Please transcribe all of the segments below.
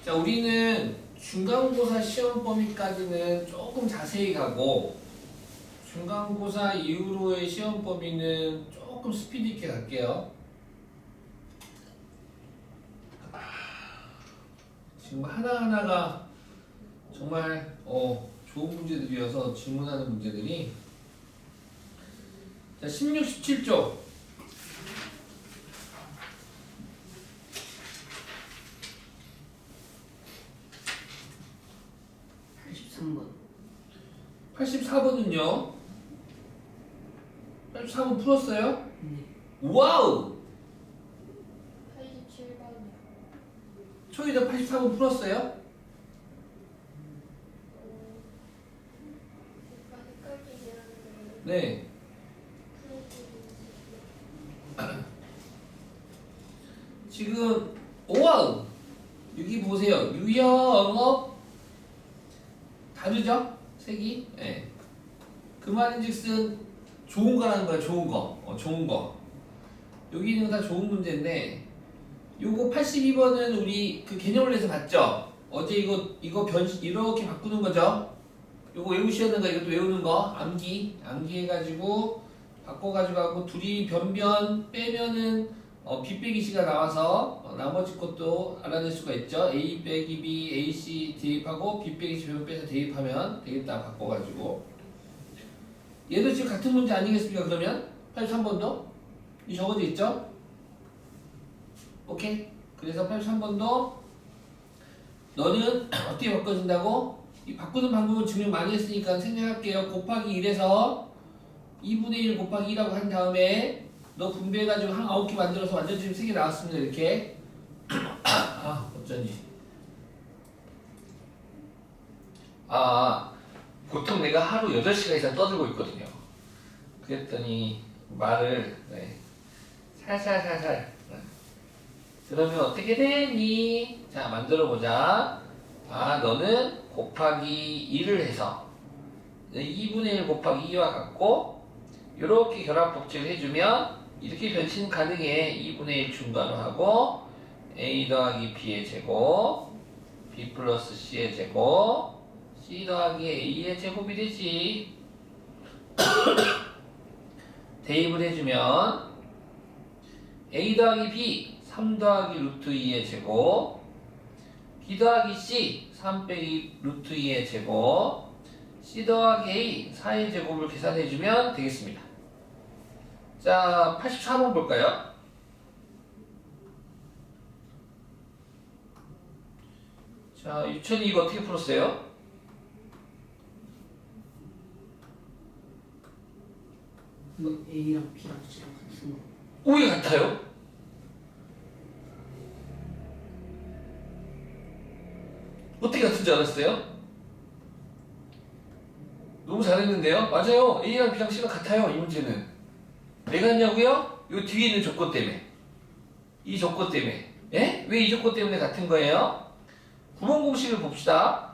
자, 우리는 중간고사 시험 범위까지는 조금 자세히 가고 중간고사 이후로의 시험 범위는 조금 스피드 있게 갈게요. 지금 하나하나가 정말 좋은 문제들이어서 질문하는 문제들이. 자, 16, 17쪽 83번. 84번은요? 84번 풀었어요? 네. 와우! 87번이요. 초이도 84번 풀었어요? 약간 헷갈리긴 한데 네. 지금 와우! 여기 보세요. 유형업 다르죠? 색이? 예. 그 말인즉슨 좋은 거라는 거야. 좋은 거. 좋은 거. 여기 있는 거 다 좋은 문제인데 요거 82번은 우리 그 개념을 해서 봤죠? 어제 이거 변식 이렇게 바꾸는 거죠? 요거 외우셔야 되는 거 이것도 외우는 거 암기 해가지고 바꿔가지고 하고 둘이 변변 빼면은 B 빼기 C가 나와서 나머지 것도 알아낼 수가 있죠. A 빼기 B, A, C 대입하고 B 빼기 C 변 빼서 대입하면 되겠다. 바꿔가지고 얘도 지금 같은 문제 아니겠습니까? 그러면 83번도 이 적어져 있죠? 오케이? 그래서 83번도 너는 어떻게 바꿔준다고? 이 바꾸는 방법은 증명 많이 했으니까 생략할게요. 곱하기 1에서 2분의 1 곱하기 2라고 한 다음에 너 분배해가지고 한 9개 만들어서 완전 지금 3개 나왔습니다. 이렇게. 어쩐지. 보통 내가 하루 8시간 이상 떠들고 있거든요. 그랬더니 말을 살살살살. 그러면 어떻게 되니? 자, 만들어보자. 너는 곱하기 2를 해서 2분의 1 곱하기 2와 같고 이렇게 결합법칙을 해주면 이렇게 변신 가능해. 2분의 1 중괄호 하고 A 더하기 B의 제곱 B 플러스 C의 제곱 C 더하기 A의 제곱이 되지. 대입을 해주면 A 더하기 B 3 더하기 루트 2의 제곱 B 더하기 C 3 빼기 루트 2의 제곱 C 더하기 A 4의 제곱을 계산해주면 되겠습니다. 자, 84번 볼까요? 자, 유천이 이거 어떻게 풀었어요? A랑 B랑 C랑 같은 거. 왜 같아요? 어떻게 같은 줄 알았어요? 너무 잘했는데요? 맞아요. A랑 B랑 C랑 같아요. 이 문제는. 왜 같냐고요? 이 뒤에 있는 조건 때문에. 이 조건 때문에. 예? 왜 이 조건 때문에 같은 거예요? 9번 공식을 봅시다.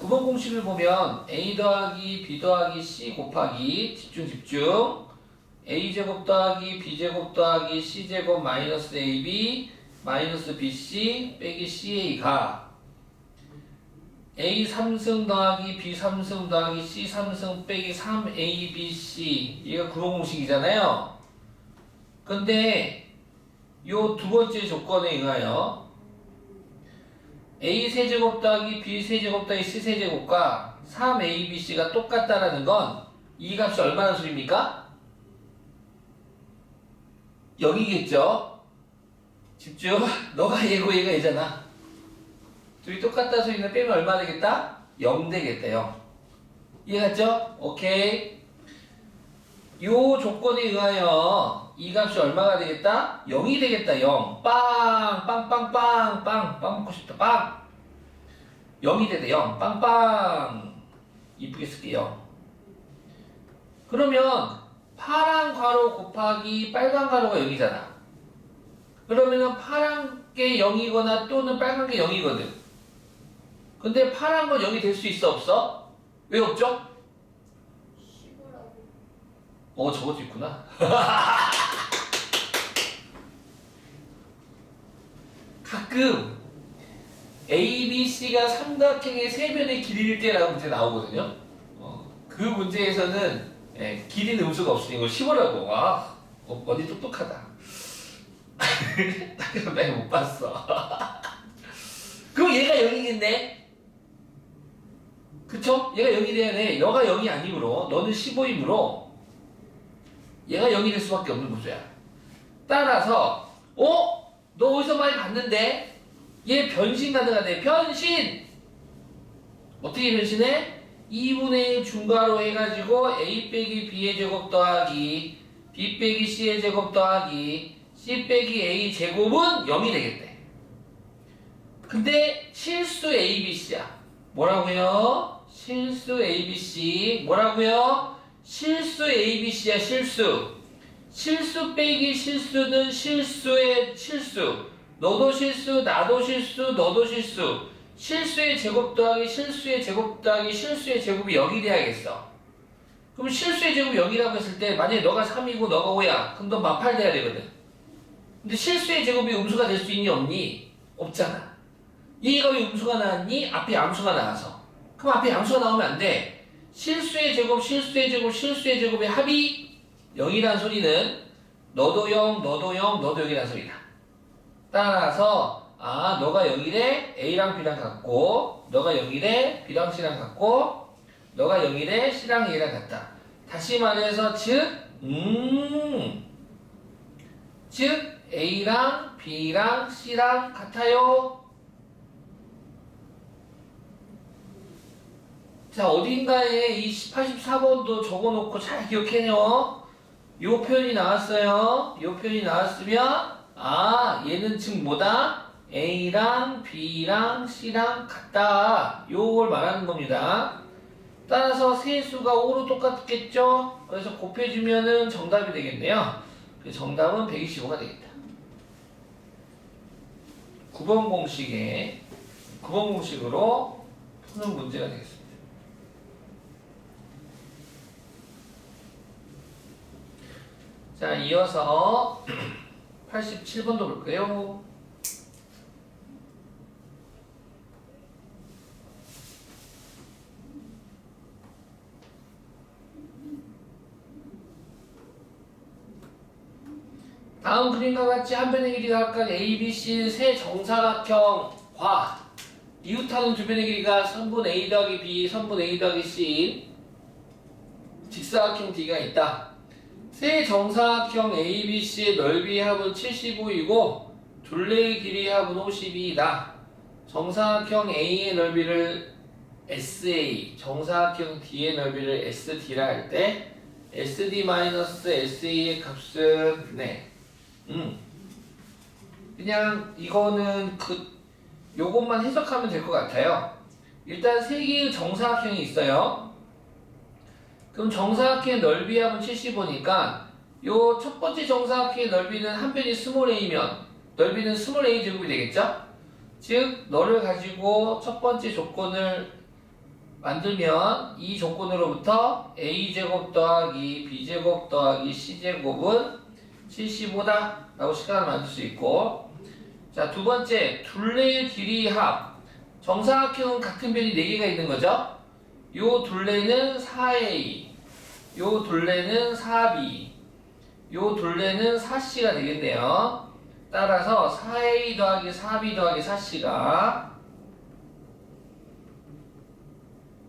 9번 공식을 보면 A 더하기 B 더하기 C 곱하기 집중 A제곱 더하기 B제곱 더하기 C제곱 마이너스 AB 마이너스 BC 빼기 CA가 A 3승 더하기 B 3승 더하기 C 3승 빼기 3ABC 얘가 9번 공식이잖아요. 근데 요 두 번째 조건에 의하여 A 세제곱 더하기 B 세제곱 더하기 C 세제곱과 3ABC가 똑같다라는 건 이 값이 얼마나 수입니까? 0이겠죠? 집중. 너가 얘고 얘가 얘잖아. 둘이 똑같다 소리는 빼면 얼마 되겠다? 0 되겠다. 0. 이해갔죠? 오케이. 요 조건에 의하여 이 값이 얼마가 되겠다? 0이 되겠다. 0. 빵! 빵빵빵! 빵! 빵 먹고 싶다. 빵! 0이 되다. 0. 빵빵! 이쁘게 쓸게. 0. 그러면 파란 괄호 곱하기 빨간 괄호가 0이잖아. 그러면은 파란 게 0이거나 또는 빨간 게 0이거든. 근데 파란 건 0이 될 수 있어 없어? 왜 없죠? 시골하고 저것도 있구나. 가끔 A, B, C가 삼각형의 세변의 길이일 때라고 문제 나오거든요. 그 문제에서는 길이는 음수가 없으니 이거 씹으라고. 와, 언니 똑똑하다. 나 이거 못 봤어. 그럼 얘가 0이겠네? 그쵸? 얘가 0이 돼야 돼. 너가 0이 아니므로, 너는 15이므로 얘가 0이 될 수밖에 없는 구조야. 따라서 너 어디서 많이 봤는데? 얘 변신 가능하네. 변신! 어떻게 변신해? 2분의 1 중괄호 해가지고 A 빼기 B의 제곱 더하기 B 빼기 C의 제곱 더하기 C 빼기 A 제곱은 0이 되겠대. 근데 실수 ABC야. 뭐라고요? 실수 ABC. 뭐라고요? 실수 ABC야. 실수 빼기 실수는 실수의 실수. 너도 실수, 나도 실수, 너도 실수. 실수의 제곱 더하기 실수의 제곱 더하기 실수의 제곱이 0이 돼야겠어. 그럼 실수의 제곱이 0이라고 했을 때 만약에 너가 3이고 너가 5야. 그럼 너 만8 돼야 되거든. 근데 실수의 제곱이 음수가 될 수 있니 없니? 없잖아. 얘가 왜 음수가 나왔니? 앞에 양수가 나와서. 그럼 앞에 양수가 나오면 안 돼. 실수의 제곱, 실수의 제곱, 실수의 제곱의 합이 0이라는 소리는 너도 0, 너도 0, 너도 0이라는 소리다. 따라서 너가 0이래 A랑 B랑 같고 너가 0이래 B랑 C랑 같고 너가 0이래 C랑 A랑 같다. 다시 말해서 즉 A랑 B랑 C랑 같아요. 자, 어딘가에 이 84번도 적어놓고 잘 기억해요. 요 표현이 나왔어요. 요 표현이 나왔으면 얘는 지금 뭐다? A랑 B랑 C랑 같다. 요걸 말하는 겁니다. 따라서 세수가 5로 똑같겠죠? 그래서 곱해주면은 정답이 되겠네요. 그래서 정답은 125가 되겠다. 9번 공식으로 푸는 문제가 되겠습니다. 자, 이어서 87번도 볼까요? 다음 그림과 같이 한 변의 길이가 각각 A, B, C 세 정사각형과 이웃하는 두 변의 길이가 선분 A 더하기 B, 선분 A 더하기 C 직사각형 D가 있다. 세 정사각형 A, B, C의 넓이 합은 75이고 둘레의 길이 합은 52이다. 정사각형 A의 넓이를 SA, 정사각형 D의 넓이를 SD라 할 때 SD-SA의 값은 그냥 이거는 요것만 해석하면 될 것 같아요. 일단 세 개의 정사각형이 있어요. 그럼 정사각형의 넓이 합은 75니까 요 첫 번째 정사각형의 넓이는 한 변이 스몰 a면 넓이는 스몰 a 제곱이 되겠죠? 즉 너를 가지고 첫 번째 조건을 만들면 이 조건으로부터 a제곱 더하기 b제곱 더하기 c제곱은 75다 라고 시간을 만들 수 있고, 자, 두 번째 둘레의 길이 합. 정사각형은 같은 변이 4개가 있는 거죠. 요 둘레는 4a, 요 둘레는 4b, 요 둘레는 4c가 되겠네요. 따라서 4a 더하기 4b 더하기 4c가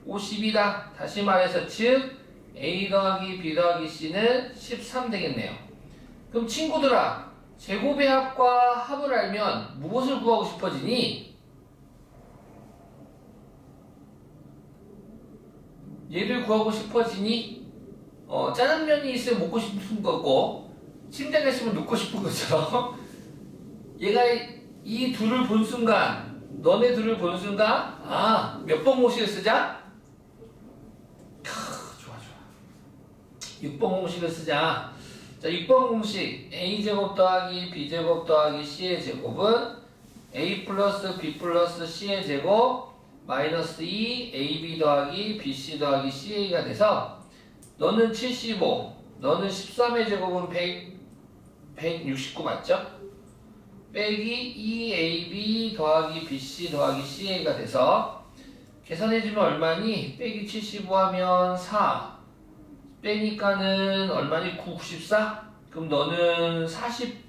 50이다. 다시 말해서 즉 a 더하기 b 더하기 c는 13 되겠네요. 그럼 친구들아, 제곱의 합과 합을 알면 무엇을 구하고 싶어지니? 얘를 구하고 싶어지니? 짜장면이 있으면 먹고 싶은 거고 침대가 있으면 눕고 싶은 것처럼 얘가 이 둘을 본 순간, 너네 둘을 본 순간 몇 번 공식을 쓰자? 좋아 6번 공식을 쓰자. 자, 6번 공식 a제곱 더하기 b제곱 더하기 c의 제곱은 a 플러스 b 플러스 c의 제곱 마이너스 2 ab 더하기 bc 더하기 ca가 돼서 너는 75, 너는 13의 제곱은 169 맞죠? 빼기 2AB 더하기 BC 더하기 CA가 돼서 계산해주면 얼마니? 빼기 75 하면 4 빼니까는 얼마니? 9, 94? 그럼 너는 47?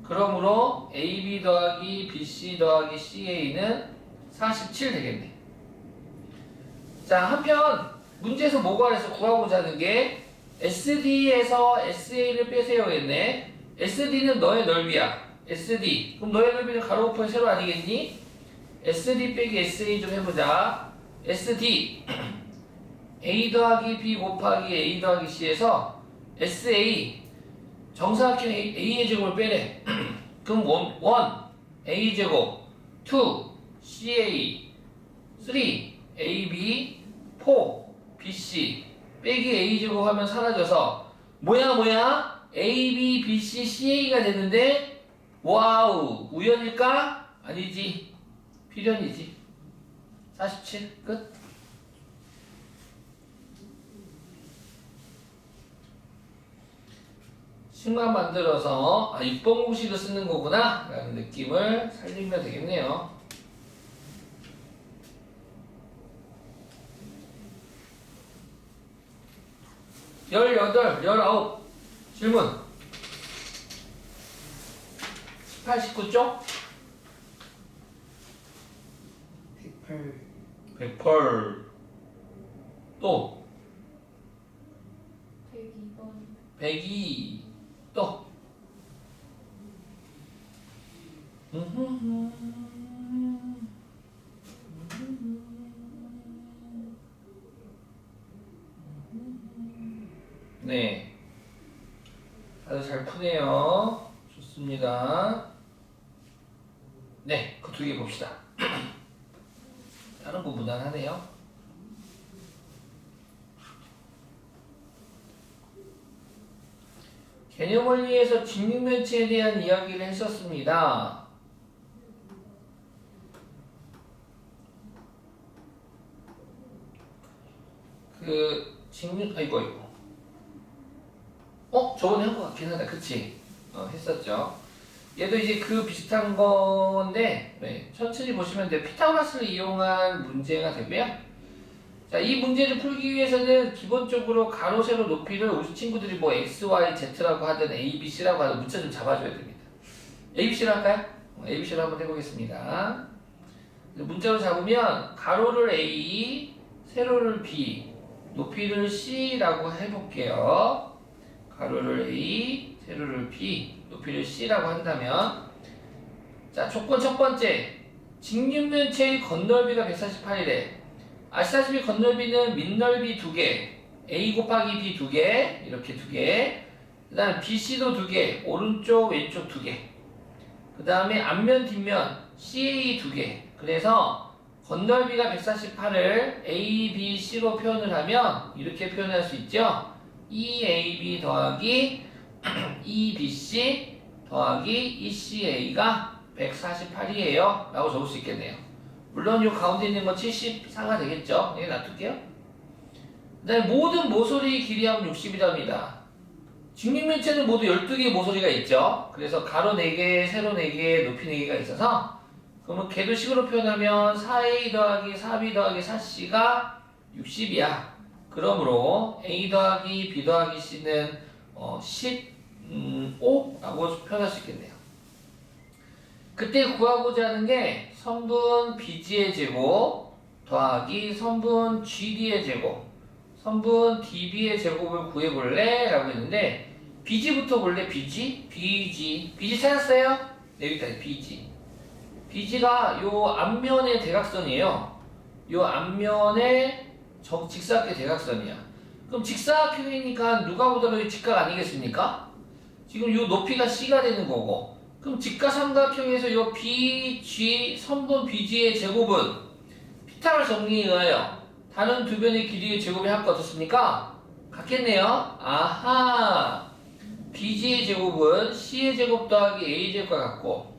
그러므로 AB 더하기 BC 더하기 CA는 47 되겠네. 자, 한편 문제에서 뭐가 그래서 구하고자 하는 게 SD에서 SA를 빼세요겠네. SD는 너의 넓이야. SD. 그럼 너의 넓이는 가로 곱하기 세로 아니겠니? SD 빼기 SA 좀 해보자. SD A 더하기 B 곱하기 A 더하기 C에서 SA 정사각형 A의 제곱을 빼래. 그럼 1 A 제곱 2 CA 3 AB 4 BC 빼기 A 제곱 하면 사라져서 뭐야? AB, BC, CA가 되는데 와우 우연일까? 아니지 필연이지. 47 끝. 식만 만들어서 6번 공식을 쓰는 거구나 라는 느낌을 살리면 되겠네요. 열여덟, 19 질문 18, 19쪽 108 108 또 102번 102 또 네 다들 잘 푸네요. 좋습니다. 네, 그 두 개 봅시다. 다른 거 무난하네요. 개념 원리에서 직육면체에 대한 이야기를 했었습니다. 아이고. 저번에 한 것 같긴 하다. 그치? 했었죠. 얘도 이제 그 비슷한 건데, 네, 천천히 보시면 돼요. 피타고라스를 이용한 문제가 되고요. 자, 이 문제를 풀기 위해서는 기본적으로 가로, 세로 높이를 우리 친구들이 뭐 x, y, z라고 하든 a, b, c라고 하든 문자 좀 잡아줘야 됩니다. a, b, c로 할까요? a, b, c로 한번 해보겠습니다. 문자로 잡으면 가로를 a, 세로를 b, 높이를 c라고 해볼게요. 가로를 a, 세로를 b, 높이를 c라고 한다면 자, 조건 첫 번째 직육면체의 건널비가 148이래. 아시다시피 건널비는 밑넓이 2개, a 곱하기 b 2개, 이렇게 2개, 그 다음에 bc도 2개, 오른쪽 왼쪽 2개, 그 다음에 앞면 뒷면 ca 2개. 그래서 건널비가 148을 a, b, c로 표현을 하면 이렇게 표현할 수 있죠. 2ab 더하기 2bc 더하기 2ca가 148이에요 라고 적을 수 있겠네요. 물론 이 가운데 있는 건 74가 되겠죠. 예, 놔둘게요. 그 다음에 모든 모서리 길이하면 60이랍니다. 직육면체는 모두 12개의 모서리가 있죠. 그래서 가로 4개, 세로 4개, 높이 4개가 있어서 그러면 걔도 식으로 표현하면 4a 더하기 4b 더하기 4c가 60이야. 그러므로 a 더하기 b 더하기 c는 15라고 표현할 수 있겠네요. 그때 구하고자 하는 게 선분 BG의 제곱 더하기 선분 GD의 제곱, 선분 DB의 제곱을 구해볼래? 라고 했는데 BG부터 볼래? BG 찾았어요? 네, 여기까지 BG. BG가 요 앞면의 대각선이에요. 요 앞면의 직사각형 대각선이야. 그럼 직사각형이니까 누가 보더라도 직각 아니겠습니까? 지금 요 높이가 C가 되는 거고, 그럼 직가삼각형에서 요 BG 선분 BG의 제곱은 피타를 정리에 의하여 다른 두 변의 길이의 제곱의 합과 어떻습니까? 같겠네요. 아하. BG의 제곱은 C의 제곱 더하기 A의 제곱과 같고,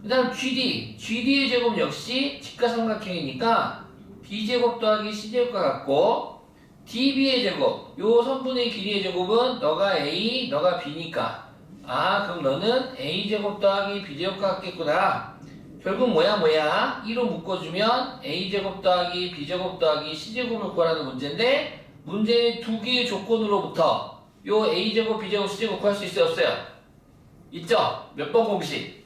그 다음 GD의 제곱 역시 직가삼각형이니까 B제곱 더하기 C제곱과 같고, db의 제곱. 요 선분의 길이의 제곱은 너가 a, 너가 b니까. 아, 그럼 너는 a제곱 더하기 b제곱 같겠구나. 결국 뭐야? 2로 묶어주면 a제곱 더하기 b제곱 더하기 c제곱을 구하라는 문제인데 문제의 두 개의 조건으로부터 요 a제곱, b제곱, c제곱 구할 수 있어요? 없어요? 있죠? 몇 번 공식?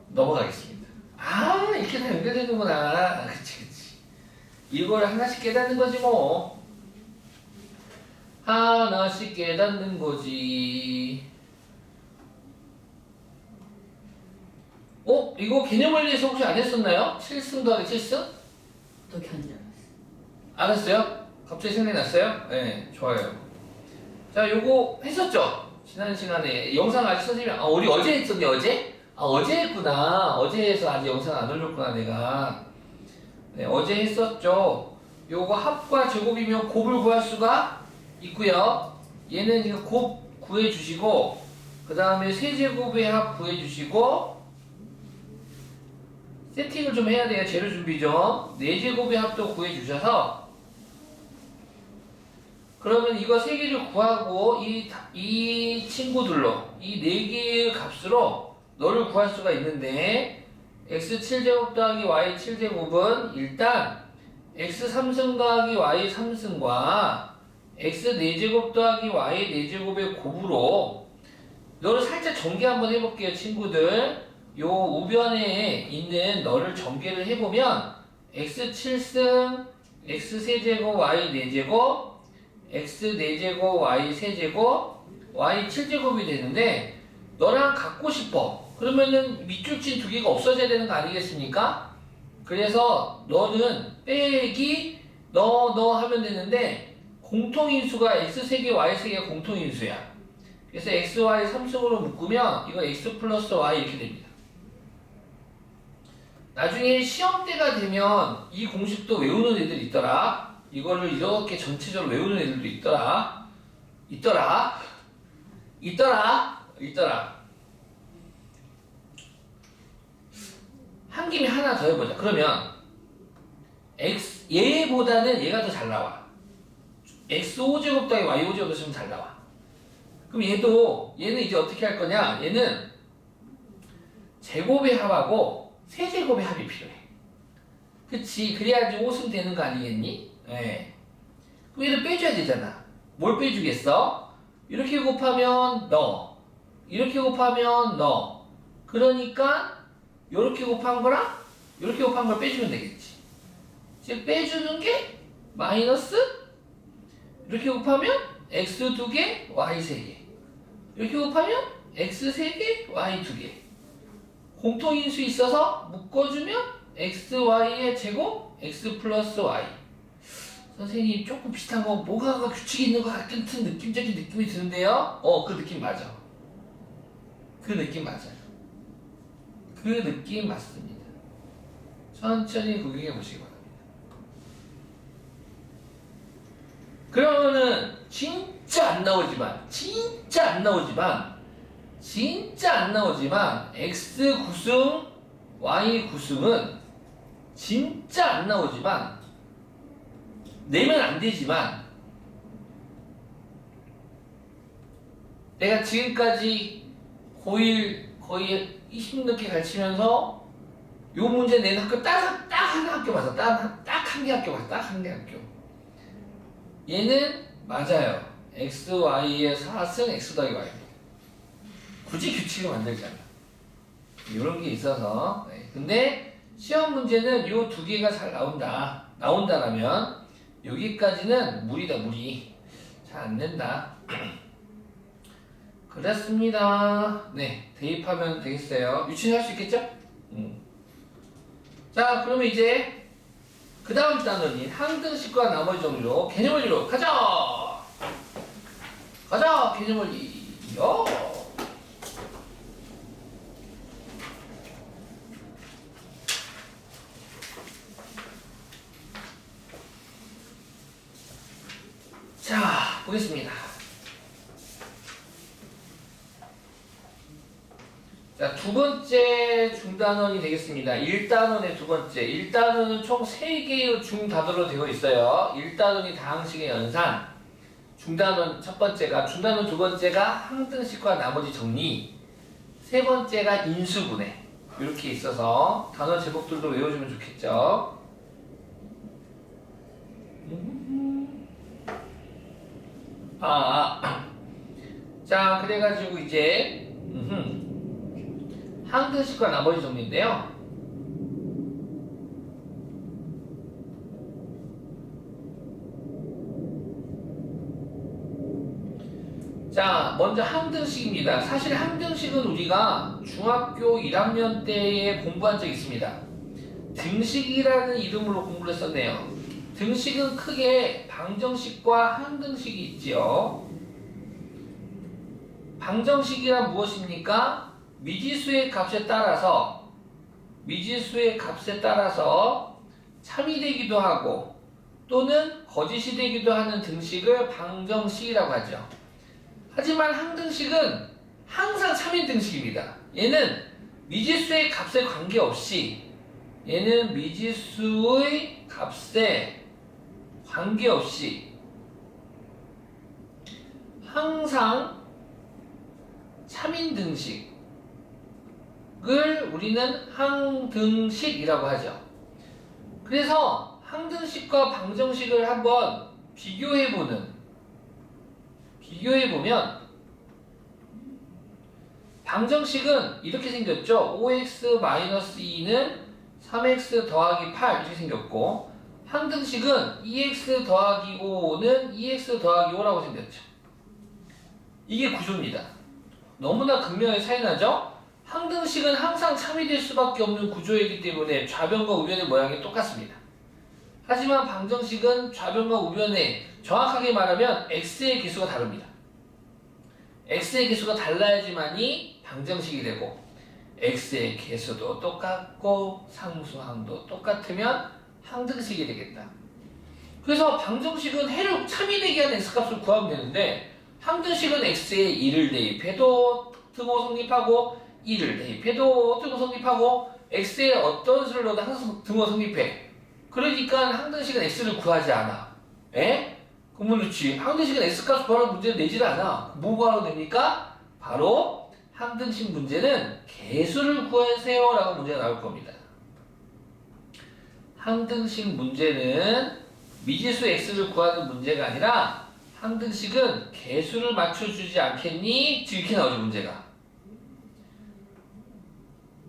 넘어가겠습니다. 아, 이렇게 다 연결되는구나. 그치. 이걸 하나씩 깨닫는 거지 뭐. 하나씩 깨닫는 거지. 이거 개념원리에서 혹시 안 했었나요? 7승 더하기 7승? 어떻게 하는지 안 했어요? 갑자기 생각이 났어요? 네, 좋아요. 자, 요거 했었죠? 지난 시간에 영상 아직 선생님이 우리 어제 했었네. 어제? 어제 했구나. 어제 해서 아직 영상 안 올렸구나 내가. 네, 어제 했었죠. 요거 합과 제곱이면 곱을 구할 수가 있고요. 얘는 지금 곱 구해주시고 그 다음에 세제곱의 합 구해주시고 세팅을 좀 해야 돼요. 재료 준비 좀. 4제곱의 합도 구해주셔서 그러면 이거 3개를 구하고 이 친구들로 이 4개의 값으로 너를 구할 수가 있는데 x7제곱 더하기 y7제곱은 일단 x3승 더하기 y3승과 x4제곱 더하기 y4제곱의 곱으로 너를 살짝 전개 한번 해볼게요. 친구들 요 우변에 있는 너를 전개를 해보면 x7승 x3제곱 y4제곱 x4제곱 y3제곱 y7제곱이 되는데 너랑 갖고 싶어. 그러면은 밑줄친 두 개가 없어져야 되는 거 아니겠습니까? 그래서 너는 빼기 너 하면 되는데 공통인수가 x3개 y3개가 공통인수야. 그래서 x, y 3승으로 묶으면 이거 x 플러스 y 이렇게 됩니다. 나중에 시험 때가 되면 이 공식도 외우는 애들이 있더라. 이거를 이렇게 전체적으로 외우는 애들도 있더라. 한 김에 하나 더 해보자. 그러면 얘보다는 얘가 더 잘 나와. x5제곱 더하기 y5제곱 쓰면 잘 나와. 그럼 얘는 이제 어떻게 할 거냐? 얘는 제곱의 합하고 세제곱의 합이 필요해. 그치? 그래야지 5승 되는 거 아니겠니? 예. 그럼 얘를 빼줘야 되잖아. 뭘 빼주겠어? 이렇게 곱하면 너, 이렇게 곱하면 너. 그러니까 이렇게 곱한 거랑 이렇게 곱한 걸 빼주면 되겠지. 즉 빼주는 게 마이너스 이렇게 곱하면 x 2개, y 3개. 이렇게 곱하면 x 3개, y 2개. 공통인수 있어서 묶어주면 x, y의 제곱, x 플러스 y. 선생님 조금 비슷한 거 뭐가 규칙이 있는 것 같은 느낌적인 느낌이 드는데요. 그 느낌 맞아. 그 느낌 맞아요. 그 느낌 맞습니다. 천천히 구경해 보시기 바랍니다. 그러면은 진짜 안 나오지만 x 9승 y 9승은 진짜 안 나오지만 내면 안 되지만 내가 지금까지 고1 거의 20년 넘게 가르치면서 요 문제 낸 학교 딱 하나 학교 봤어. 딱 한 개 학교 봤어. 딱 한 개 학교. 얘는 맞아요. x, y의 4승 x 더하기 y. 굳이 규칙을 만들지 않아. 이런 게 있어서. 네. 근데 시험 문제는 요 두 개가 잘 나온다라면 여기까지는 무리다, 무리. 잘 안 된다. 그렇습니다. 네, 대입하면 되겠어요. 유치할 수 있겠죠? 자, 그러면 이제 그 다음 단원인 항등식과 나머지 정리로 개념원리로 가자! 개념원리요! 자, 보겠습니다. 자, 두 번째 중단원이 되겠습니다. 1단원의 두 번째. 1단원은 총 3개의 중단원으로 되어 있어요. 1단원이 다항식의 연산. 중단원 첫 번째가, 중단원 두 번째가 항등식과 나머지 정리. 세 번째가 인수분해. 이렇게 있어서 단원 제목들도 외워주면 좋겠죠. 자, 그래가지고 이제 항등식과 나머지 정리인데요. 자, 먼저 항등식입니다. 사실 항등식은 우리가 중학교 1학년 때에 공부한 적이 있습니다. 등식이라는 이름으로 공부를 했었네요. 등식은 크게 방정식과 항등식이 있지요. 방정식이란 무엇입니까? 미지수의 값에 따라서 참이 되기도 하고 또는 거짓이 되기도 하는 등식을 방정식이라고 하죠. 하지만 항등식은 항상 참인 등식입니다. 얘는 미지수의 값에 관계없이 항상 참인 등식을 우리는 항등식이라고 하죠. 그래서 항등식과 방정식을 한번 비교해보면 방정식은 이렇게 생겼죠. 5x-2는 3x 더하기 8 이렇게 생겼고, 항등식은 2x 더하기 5는 2x 더하기 5라고 생겼죠. 이게 구조입니다. 너무나 극명하게 차이나죠? 항등식은 항상 참이 될 수밖에 없는 구조이기 때문에 좌변과 우변의 모양이 똑같습니다. 하지만 방정식은 좌변과 우변의, 정확하게 말하면 x의 개수가 다릅니다. x의 개수가 달라야지만이 방정식이 되고, x의 개수도 똑같고 상수항도 똑같으면 항등식이 되겠다. 그래서 방정식은 해를 참이 되게 하는 x값을 구하면 되는데, 항등식은 x에 1을 대입해도 등호 성립하고 2를 대입해도 등호 성립하고 x에 어떤 수를 넣어도 항상 등호 성립해. 그러니까 항등식은 x를 구하지 않아. 에? 그러면 그렇지. 항등식은 x값을 구하는 문제는 내질 않아. 뭐 구하면 됩니까? 바로 항등식 문제는 개수를 구하세요 라고 문제가 나올 겁니다. 항등식 문제는 미지수 x를 구하는 문제가 아니라 항등식은 개수를 맞춰주지 않겠니? 즉 이렇게 나오죠 문제가.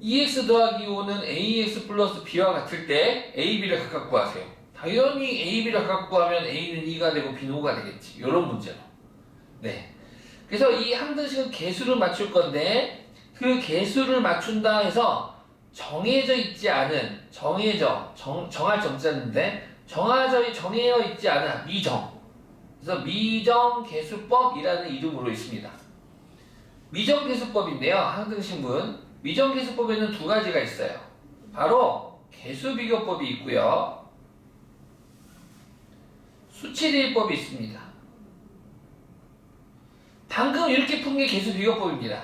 2x 더하기 5는 ax 플러스 b와 같을 때 a, b를 각각 구하세요. 당연히 a, b를 각각 구하면 a는 2가 되고 b는 5가 되겠지. 이런 문제로. 네. 그래서 이 항등식은 개수를 맞출 건데, 그 개수를 맞춘다 해서 정해져 있지 않은, 정할 정자인데 정해져 있지 않은 미정. 그래서 미정계수법이라는 이름으로 있습니다. 미정계수법인데요. 항등식문. 미정계수법에는 두 가지가 있어요. 바로 개수비교법이 있고요. 수치대입법이 있습니다. 방금 이렇게 푼 게 개수비교법입니다.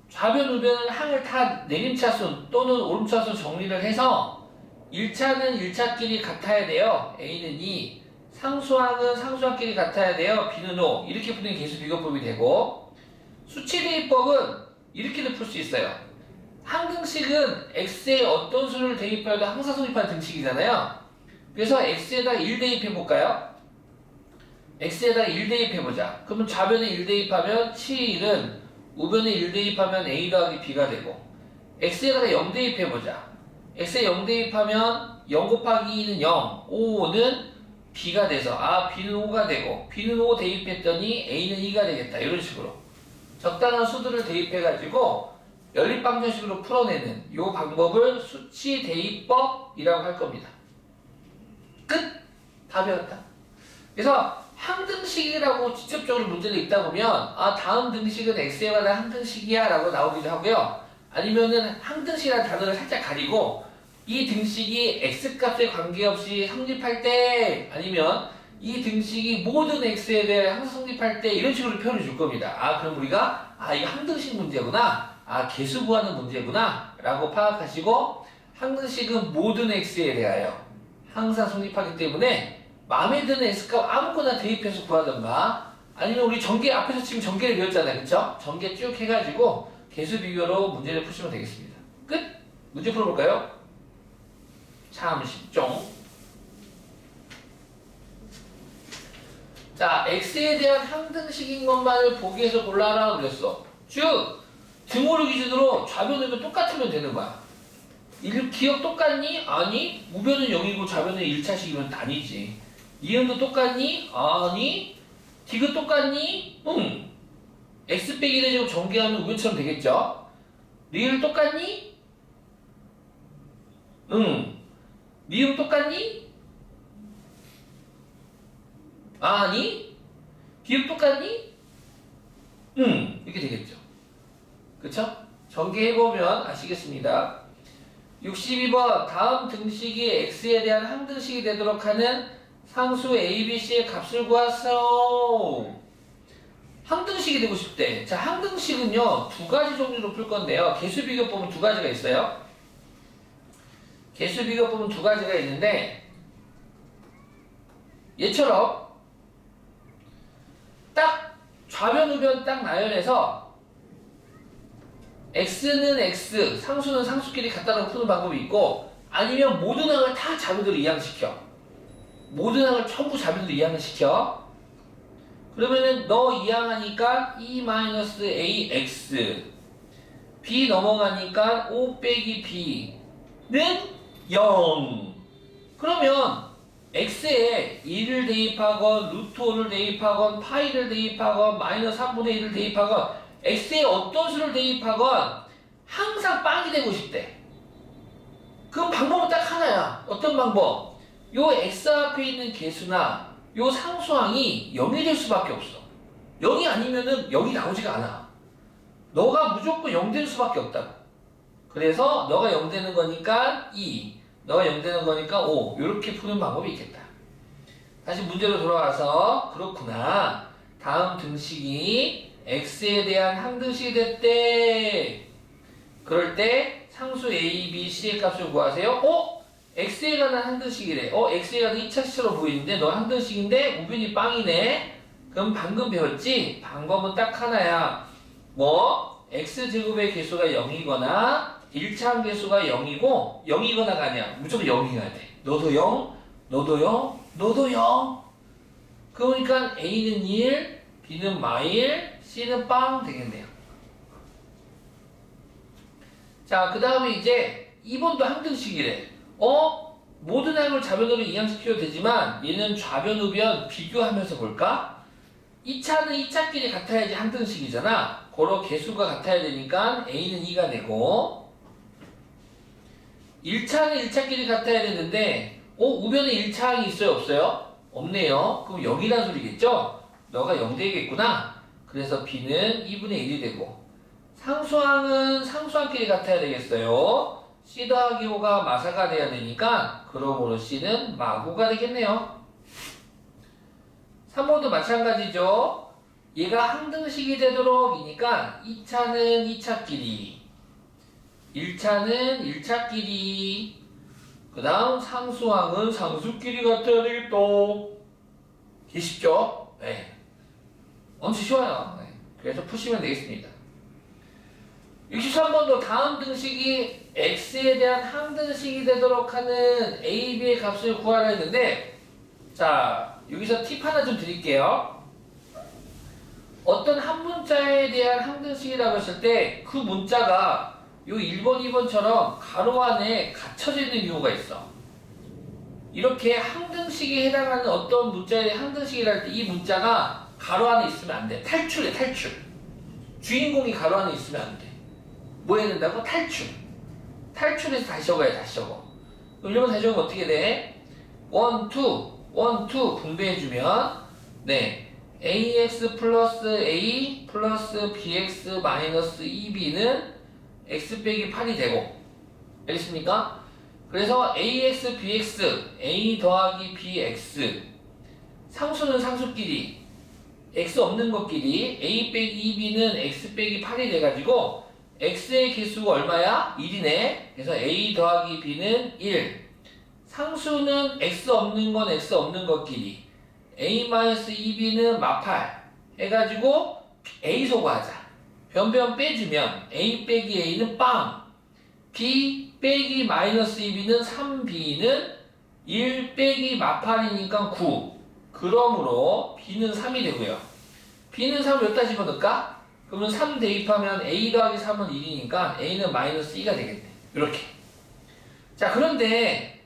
좌변, 우변은 항을 다 내림차순 또는 오름차순 정리를 해서 1차는 1차끼리 같아야 돼요. A는 2. 상수항은 상수항끼리 같아야 돼요. B는 5. 이렇게 푸는 게 개수비교법이 되고, 수치대입법은 이렇게도 풀 수 있어요. 항등식은 x에 어떤 수를 대입해도 항상 성립하는 등식이잖아요. 그래서 x에다 1 대입해볼까요? x에다 1 대입해보자. 그러면 좌변에 1 대입하면 7은, 우변에 1 대입하면 a 더하기 b가 되고, x에다가 0 대입해보자. x에 0 대입하면 0 곱하기 2는 0, 5는 b가 돼서 b는 5가 되고, b는 5 대입했더니 a는 2가 되겠다. 이런 식으로 적당한 수들을 대입해가지고 연립방정식으로 풀어내는 이 방법을 수치대입법이라고 할 겁니다. 끝! 다 배웠다. 그래서 항등식이라고 직접적으로 문제를 읽다 보면 다음 등식은 x에 관한 항등식이야 라고 나오기도 하고요. 아니면은 항등식이라는 단어를 살짝 가리고 이 등식이 x값에 관계없이 성립할 때, 아니면 이 등식이 모든 x에 대해 항상 성립할 때, 이런 식으로 표현해 줄 겁니다. 그럼 우리가 이거 항등식 문제구나, 아, 개수 구하는 문제구나 라고 파악하시고 항등식은 모든 x에 대하여 항상 성립하기 때문에 마음에 드는 x값 아무거나 대입해서 구하던가 아니면 우리 전개 앞에서 지금 전개를 배웠잖아요. 그쵸? 전개 쭉 해가지고 개수 비교로 문제를 푸시면 되겠습니다. 끝! 문제 풀어볼까요? 참 쉽죠? 자, x에 대한 항등식인 것만을 보기 위해서 골라라 그랬어. 즉 등호를 기준으로 좌변우변 똑같으면 되는 거야. 기억 똑같니? 아니. 우변은 0이고 좌변은 1차식이면 아니지. 이음도 똑같니? 아니. 디귿 똑같니? 응. x 빼기 1의 제곱 전개하면 우변처럼 되겠죠? 리을 똑같니? 응. 미음 똑같니? 아니. 비읍 똑같니? 응. 이렇게 되겠죠. 그쵸? 전개해보면 아시겠습니다. 62번 다음 등식이 x에 대한 항등식이 되도록 하는 상수 a, b, c의 값을 구하세요. 항등식이 되고 싶대. 자, 항등식은요 두 가지 종류로 풀 건데요. 개수 비교법은 두 가지가 있어요. 개수 비교법은 두 가지가 있는데 얘처럼 딱 좌변 우변 딱 나열해서 x는 x, 상수는 상수끼리 갖다 놓고 푸는 방법이 있고 아니면 모든 항을 다 자변으로 이항시켜. 모든 항을 전부 자변으로 이항을 시켜. 그러면은 너 이항하니까 e-ax b 넘어가니까 5 빼기 b는 0. 그러면 x에 2를 대입하건 루트 5를 대입하건 파이를 대입하건 마이너스 3분의 1을 대입하건 x에 어떤 수를 대입하건 항상 빵이 되고 싶대. 그럼 방법은 딱 하나야. 어떤 방법? 요 x 앞에 있는 개수나 요 상수항이 0이 될 수밖에 없어. 0이 아니면은 0이 나오지가 않아. 너가 무조건 0 될 수밖에 없다고. 그래서 너가 0 되는 거니까 2, 너가 0 되는 거니까 5 이렇게 푸는 방법이 있겠다. 다시 문제로 돌아와서 그렇구나. 다음 등식이 x에 대한 항등식이 됐대. 그럴 때 상수 a, b, c의 값을 구하세요. x에 관한 항등식이래. x에 관한 2차식처럼 보이는데 너 항등식인데 우변이 빵이네. 그럼 방금 배웠지? 방법은 딱 하나야. 뭐 x제곱의 개수가 0이거나 1차항 개수가 0이고 0이거나가 아니야. 무조건 0이어야 돼. 너도 0, 너도 0, 너도 0. 그러니까 a는 1, b는 마일, c는 빵 되겠네요. 자, 그 다음에 이제 2번도 항등식이래. 모든 항을 좌변으로 이항시켜도 되지만 얘는 좌변 우변 비교하면서 볼까? 2차는 2차끼리 같아야지 항등식이잖아. 고로 개수가 같아야 되니까 a는 2가 되고 1차는 1차끼리 같아야 되는데 우변에 1차항이 있어요? 없어요? 없네요. 그럼 0이란 소리겠죠? 너가 0 되겠구나. 그래서 b는 2분의 1이 되고 상수항은 상수항끼리 같아야 되겠어요. c 더하기 5가 마사가 돼야 되니까 그러므로 c는 마구가 되겠네요. 3번도 마찬가지죠. 얘가 항등식이 되도록이니까 2차는 2차끼리 1차는 1차끼리 그 다음 상수항은 상수끼리 같아야 되겠다. 이게 쉽죠? 네. 엄청 쉬워요. 네. 그래서 푸시면 되겠습니다. 63번도 다음 등식이 x에 대한 항등식이 되도록 하는 a, b의 값을 구하라 했는데 자 여기서 팁 하나 좀 드릴게요. 어떤 한 문자에 대한 항등식이라고 했을 때 그 문자가 요 1번, 2번처럼 가로 안에 갇혀져 있는 경우가 있어. 이렇게 항등식에 해당하는 어떤 문자에 대한 항등식이라 할 때 이 문자가 가로 안에 있으면 안 돼. 탈출해, 탈출. 주인공이 가로 안에 있으면 안 돼. 뭐 해야 된다고? 탈출. 탈출해서 다시 적어야 다시 적어. 그럼 이러면 다시 적으면 어떻게 돼? 1, 2 분배해주면 네 ax 플러스 a 플러스 bx 마이너스 2b는 x 빼기 8이 되고 알겠습니까? 그래서 ax, bx, a 더하기 bx 상수는 상수끼리 x 없는 것끼리 a 빼기 2b는 x 빼기 8이 돼가지고 x의 개수가 얼마야? 1이네. 그래서 a 더하기 b는 1. 상수는 x 없는 건 x 없는 것끼리 a-2b는 마팔 해가지고 a 소거하자. 변변 빼주면 a 빼기 a는 빵, b 빼기 마이너스 2b는 3b는 1 빼기 마팔이니까 9. 그러므로 b는 3이 되고요. b는 3을 여기다 집어넣을까? 그러면 3 대입하면 a 더하기 3은 1이니까 a는 마이너스 2가 되겠네. 이렇게. 자, 그런데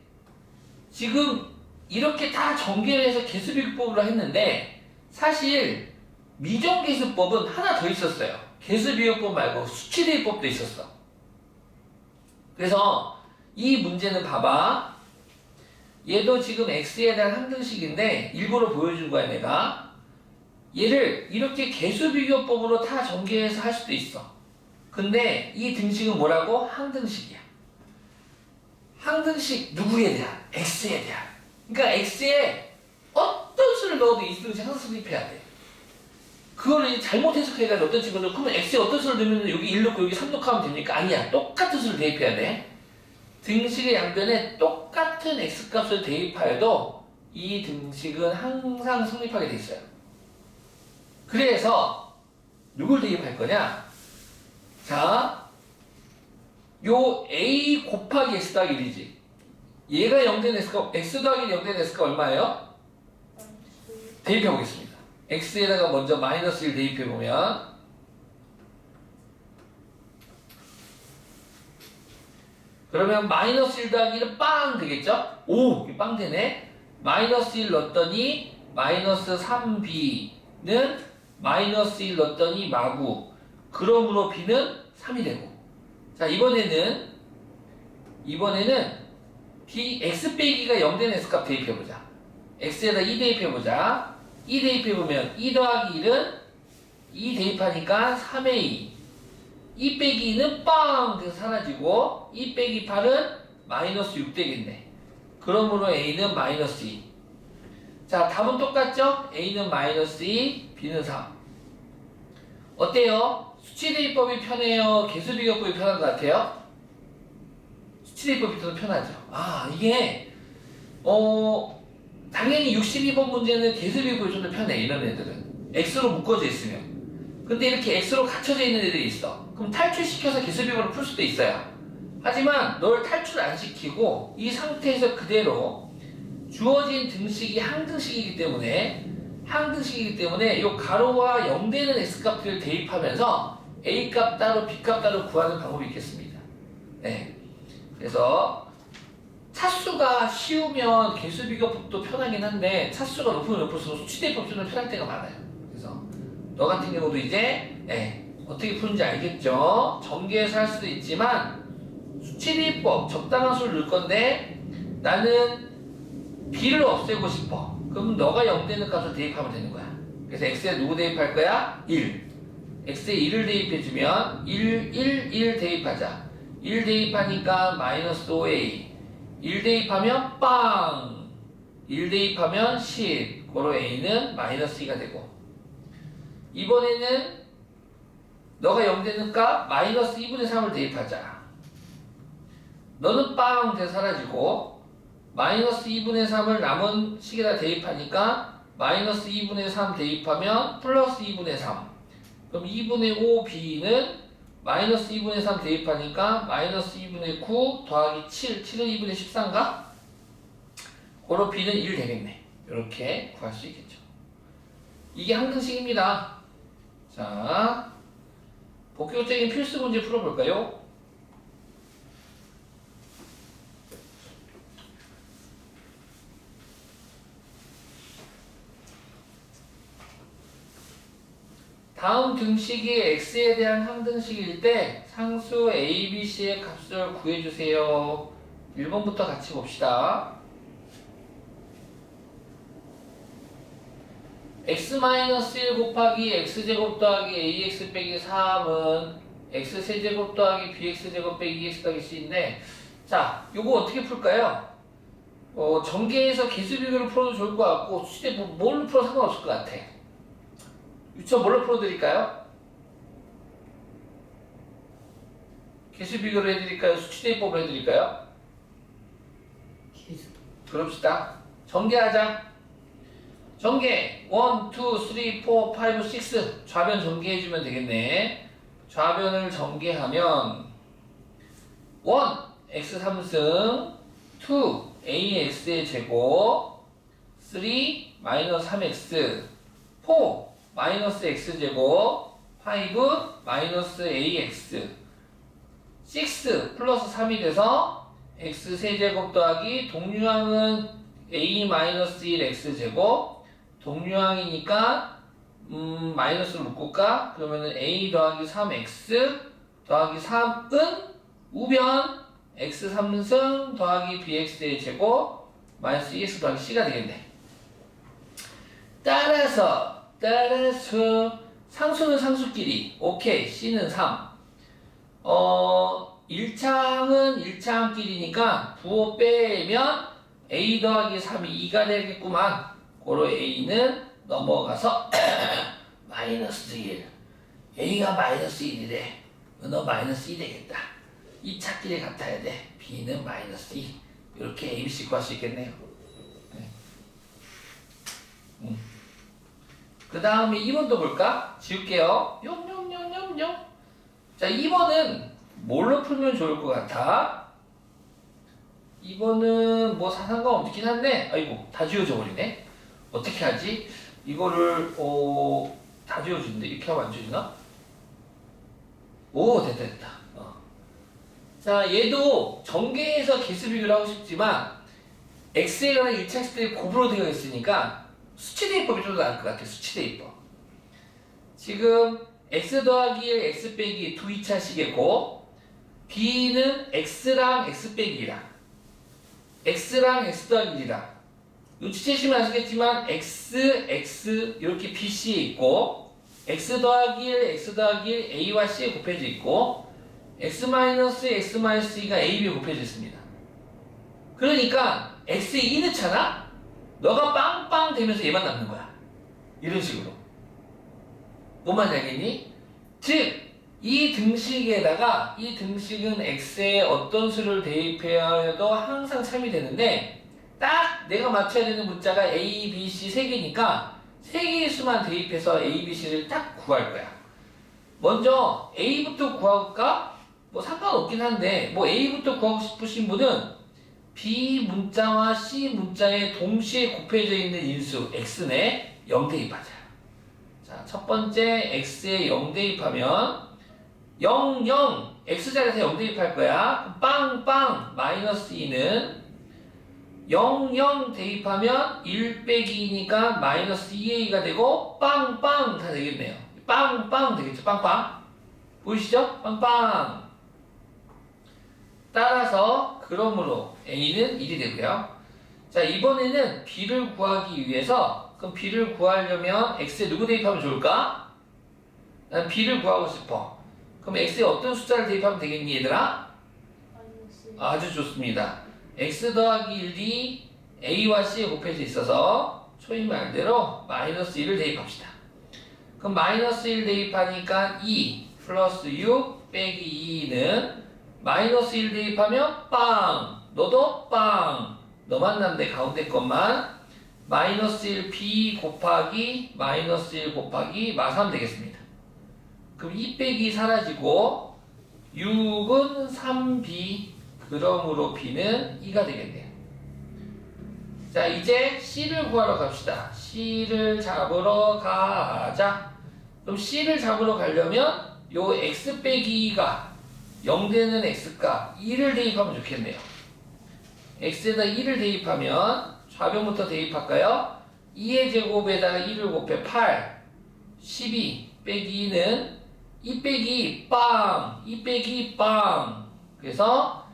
지금 이렇게 다 전개를 해서 개수비교법으로 했는데 사실 미정계수법은 하나 더 있었어요. 개수비교법 말고 수치대입법도 있었어. 그래서 이 문제는 봐봐. 얘도 지금 x에 대한 항등식인데 일부러 보여준 거야 내가. 얘를 이렇게 개수비교법으로 다 전개해서 할 수도 있어. 근데 이 등식은 뭐라고? 항등식이야. 항등식 누구에 대한? x에 대한. 그러니까 x에 어떤 수를 넣어도 이 등식 항상 성립해야 돼. 그거를 이제 잘못 해석해가지고 어떤 식으로 그러면 x에 어떤 수를 넣으면 여기 1 넣고 여기 3 넣고 하면 됩니까? 아니야. 똑같은 수를 대입해야 돼. 등식의 양변에 똑같은 x값을 대입하여도 이 등식은 항상 성립하게 돼 있어요. 그래서 누굴 대입할 거냐? 자, 요 a 곱하기 x 더하기 1이지. 얘가 0된 x가 x 더하기 0된 x가 얼마예요? 대입해 보겠습니다. x에다가 먼저 마이너스 1 대입해 보면 그러면 마이너스 1 더하기 1은 빵 되겠죠? 오! 이게 빵 되네. 마이너스 1 넣었더니 마이너스 3b는 마이너스 1 넣었더니 마구. 그러므로 b는 3이 되고. 자, 이번에는 b, x 빼기가 0된 x값 대입해보자. x에다 2 대입해보자. 2 대입해보면 2 더하기 1은 2 대입하니까 3a. 2 빼기 2는 빵! 돼서 사라지고 2 빼기 8은 마이너스 6 되겠네. 그러므로 a는 마이너스 2. 자, 답은 똑같죠? a는 마이너스 2, b는 3. 어때요? 수치대입법이 편해요? 개수비교법이 편한 것 같아요? 수치대입법이 더 편하죠. 아, 이게 당연히 62번 문제는 개수비교법이 좀 더 편해. 이런 애들은 x로 묶어져 있으면. 근데 이렇게 x로 갇혀져 있는 애들이 있어. 그럼 탈출시켜서 개수비교법을 풀 수도 있어요. 하지만 널 탈출 안 시키고 이 상태에서 그대로 주어진 등식이 항등식이기 때문에 이 가로와 0되는 x값들을 대입하면서 a값 따로 b값 따로 구하는 방법이 있겠습니다. 네. 그래서 차수가 쉬우면 개수비교법도 편하긴 한데 차수가 높으면 높을수록 수치대입법이 좀 편할 때가 많아요. 그래서 너 같은 경우도 이제 어떻게 푸는지 알겠죠? 전개해서 할 수도 있지만 수치대입법 적당한 수를 넣을 건데 나는 b를 없애고 싶어. 그럼 너가 0 되는 값을 대입하면 되는 거야. 그래서 x에 누구 대입할 거야? 1. x에 1을 대입해주면 1 대입하자. 1 대입하니까 마이너스 5a. 1 대입하면 빵! 1 대입하면 10. 고로 a는 마이너스 2가 되고. 이번에는 너가 0 되는 값 마이너스 2분의 3을 대입하자. 너는 빵! 돼서 사라지고 마이너스 2분의 3을 남은 식에다 대입하니까 마이너스 2분의 3 대입하면 플러스 2분의 3. 그럼 2분의 5 b는 마이너스 2분의 3 대입하니까 마이너스 2분의 9 더하기 7. 7은 2분의 14인가? 고로 b는 1 되겠네. 이렇게 구할 수 있겠죠. 이게 항등식입니다. 자, 복교적인 필수 문제 풀어볼까요? 다음 등식이 x에 대한 항등식일 때 상수 a, b, c의 값을 구해주세요. 1번부터 같이 봅시다. x-1 곱하기 x제곱 더하기 ax 빼기 3은 x세제곱 더하기 bx제곱 빼기 2x 더하기 c인데 자, 요거 어떻게 풀까요? 전개해서 개수비교를 풀어도 좋을 것 같고 수치대 뭘로 풀어도 상관없을 것 같아. 유치원 뭘로 풀어드릴까요? 개수 비교로 해드릴까요? 수치 대입법으로 해드릴까요? 계속. 그럽시다. 전개하자. 전개 1, 2, 3, 4, 5, 6 좌변 전개해주면 되겠네. 좌변을 전개하면 1 x 3승 2 ax의 제곱 3 마이너스 3x 4 마이너스 x제곱 5 마이너스 ax 6 플러스 3이 돼서 x 세제곱 더하기 동류항은 a 마이너스 1 x제곱 동류항이니까 마이너스를 묶을까? 그러면은 a 더하기 3x 더하기 3은 우변 x 3승 더하기 bx의 제곱 마이너스 2x 더하기 c가 되겠네. 따라서 상수는 상수끼리 오케이 c는 3 1창은 1창끼리니까 부호 빼면 a 더하기 3이 2가 되겠구만. 고로 a는 넘어가서 마이너스 1 a가 마이너스 1이래. 너 마이너스 2 되겠다. 이 찾기를 같아야 돼. b는 마이너스 2 이렇게 abc 구할 수 있겠네요. 네. 그 다음에 2번도 볼까? 지울게요. 용. 자 2번은 뭘로 풀면 좋을 것 같아? 2번은 뭐 상관없긴 한데 아이고 다 지워져 버리네. 어떻게 하지? 이거를 다 지워주는데 이렇게 하면 안 지워지나? 오 됐다. 자 얘도 전개해서 개수 비교를 하고 싶지만 x에 관한 1차 식들이 곱으로 되어 있으니까 수치 대입법이 좀 더 나을 것 같아. 수치 대입법. 지금 x 더하기 1 x 빼기 2차식의 곱 b는 x랑 x 빼기 1이랑 x랑 x 더하기 1이랑 눈치채시면 아시겠지만 x 이렇게 bc에 있고 x 더하기 1 x 더하기 1 a와 c에 곱해져 있고 x 마이너스 2가 a, b에 곱해져 있습니다. 그러니까 x에 2 넣잖아? 너가 빵빵 되면서 얘만 남는 거야. 이런 식으로. 뭔 말인지 알겠니? 즉, 이 등식에다가 이 등식은 x에 어떤 수를 대입해도 항상 참이 되는데 딱 내가 맞춰야 되는 문자가 a, b, c 3개니까 3개의 수만 대입해서 a, b, c를 딱 구할 거야. 먼저 a부터 구할까? 뭐 상관없긴 한데 뭐 a부터 구하고 싶으신 분은 b 문자와 c 문자에 동시에 곱해져 있는 인수 x에 0 대입하자. 자, 첫 번째 x에 0 대입하면 0, 0 x자리에서 0 대입할 거야. 빵빵 마이너스 2는 0, 0 대입하면 1 빼기 2니까 마이너스 2a가 되고 빵빵 다 되겠네요. 빵빵 되겠죠. 빵빵 보이시죠? 빵빵. 따라서 그러므로 a는 1이 되고요. 자 이번에는 b를 구하기 위해서 그럼 b를 구하려면 x에 누구 대입하면 좋을까? 난 b를 구하고 싶어. 그럼 x에 어떤 숫자를 대입하면 되겠니 얘들아? 마이너스 아주 좋습니다. x 더하기 1이 a와 c에 곱해져 있어서 초인 말대로 마이너스 1을 대입합시다. 그럼 마이너스 1 대입하니까 2 플러스 6 빼기 2는 마이너스 1 대입하면 빵! 너도 빵! 너만 남네 가운데 것만 마이너스 1 b 곱하기 마이너스 1 곱하기 마3 되겠습니다. 그럼 2 빼기 사라지고 6은 3b 그러므로 b는 2가 되겠네요. 자 이제 c를 구하러 갑시다. c를 잡으러 가자. 그럼 c를 잡으러 가려면 요 x 빼기 2가 0 되는 x값 2를 대입하면 좋겠네요. x에다 2를 대입하면 좌변부터 대입할까요? 2의 제곱에다가 2를 곱해 8 12 빼기 2는 2 빼기 빵 2 빼기 빵 그래서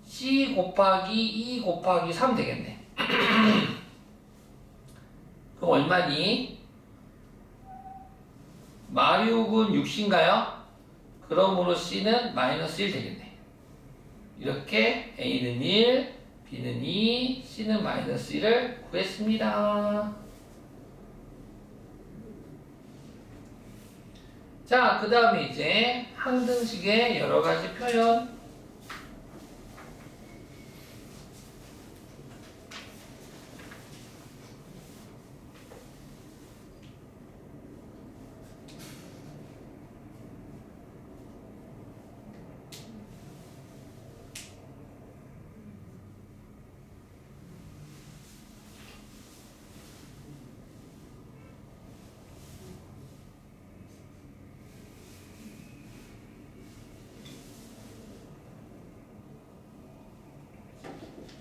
c 곱하기 2 곱하기 3 되겠네. 그럼 얼마니? 마육은 6인가요? 그러므로 c는 마이너스 1 되겠네. 이렇게 a는 1, b는 2, c는 마이너스 1을 구했습니다. 자, 그 다음에 이제 항등식의 여러 가지 표현.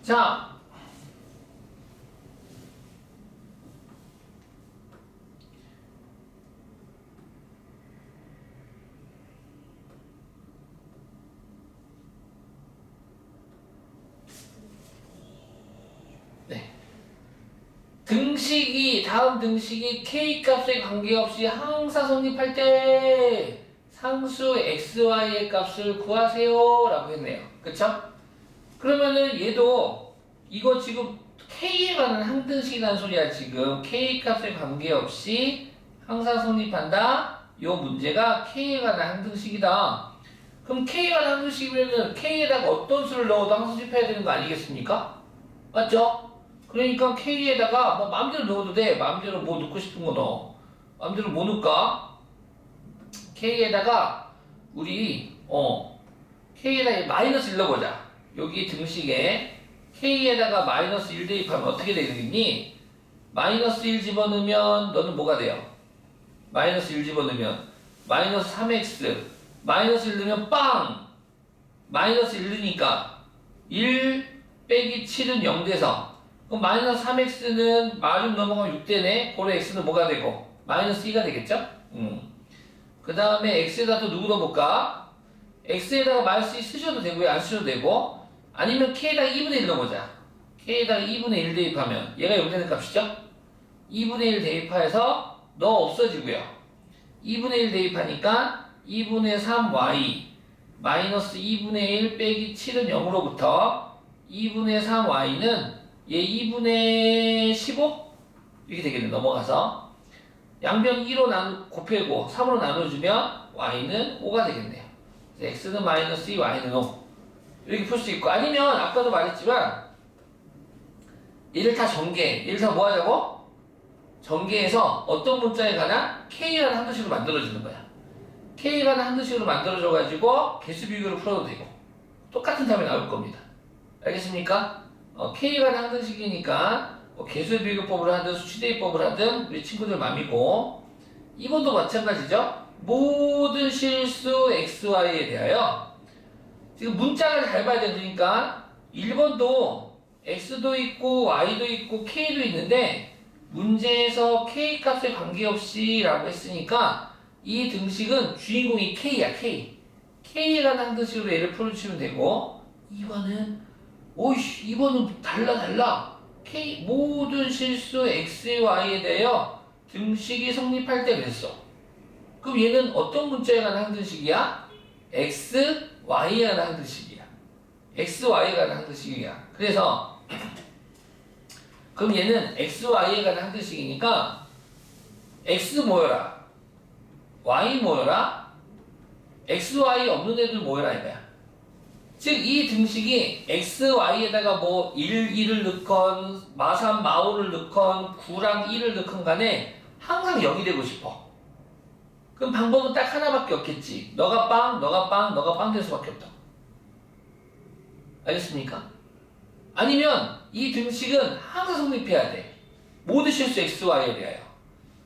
자, 네. 다음 등식이 k 값에 관계없이 항상 성립할 때 상수 xy의 값을 구하세요 라고 했네요. 그쵸? 그러면은 얘도 이거 지금 k에 관한 항등식이라는 소리야. 지금 k 값에 관계없이 항상 성립한다. 요 문제가 k에 관한 항등식이다. 그럼 k에 관한 항등식이면은 k에다가 어떤 수를 넣어도 항상 성립해야 되는 거 아니겠습니까? 맞죠? 그러니까 k에다가 뭐 마음대로 넣어도 돼. 마음대로 뭐 넣고 싶은 거 넣어. 마음대로 뭐 넣을까? k에다가 우리 k에다가 마이너스 1 넣어보자. 여기 등식에 k에다가 마이너스 1 대입하면 어떻게 되겠니? 마이너스 1 집어넣으면 너는 뭐가 돼요? 마이너스 1 집어넣으면 마이너스 3x 마이너스 1 넣으면 빵! 마이너스 1 넣으니까 1 빼기 7은 0 돼서 그럼 마이너스 3x는 마름 넘어가면 6 되네. 고로 x는 뭐가 되고? 마이너스 2가 되겠죠? 그 다음에 x에다 또 누구 넣어볼까? x에다가 마이너스 2 쓰셔도 되고요. 안 쓰셔도 되고 아니면 k에다가 2분의 1 넣어보자. k에다가 2분의 1 대입하면 얘가 0 되는 값이죠? 2분의 1 대입해서 너 없어지고요. 2분의 1 대입하니까 2분의 3y 마이너스 2분의 1 빼기 7은 0으로부터 2분의 3y는 얘 2분의 15? 이렇게 되겠네. 넘어가서 양변 2로 곱하고 3으로 나눠주면 y는 5가 되겠네요. x는 마이너스 2, y는 5 이렇게 풀 수 있고 아니면 아까도 말했지만 얘를 다 얘를 다 뭐 하자고? 전개해서 어떤 문자에 관한 k라는 항등식으로 만들어주는 거야. k라는 항등식으로 만들어줘가지고 개수 비교를 풀어도 되고 똑같은 답이 나올 겁니다. 알겠습니까? k라는 항등식이니까 개수 비교법을 하든 수치대입법을 하든 우리 친구들 맘이고 2번도 마찬가지죠. 모든 실수 xy에 대하여 지금 문자를 잘 봐야 되니까 1번도 x도 있고 y도 있고 k도 있는데 문제에서 k 값에 관계없이 라고 했으니까 이 등식은 주인공이 k야. k라는 항등식으로 얘를 풀어주시면 되고 2번은 오이씨 2번은 달라 k 모든 실수 xy에 대하여 등식이 성립할 때 그랬어. 그럼 얘는 어떤 문자에 관한 항등식이야? x, y에 관한 항등식이야. x, y에 관한 항등식이야. 그래서 그럼 얘는 x, y에 관한 항등식이니까 x 모여라, y 모여라, x, y 없는 애들 모여라 이거야. 즉 이 등식이 x, y에다가 뭐 1, 2를 넣건 마3, 마5를 넣건 9랑 1을 넣건 간에 항상 0이 되고 싶어. 그럼 방법은 딱 하나밖에 없겠지. 너가 빵 될 수밖에 없다. 알겠습니까? 아니면 이 등식은 항상 성립해야 돼. 모든 실수 x, y에 대하여.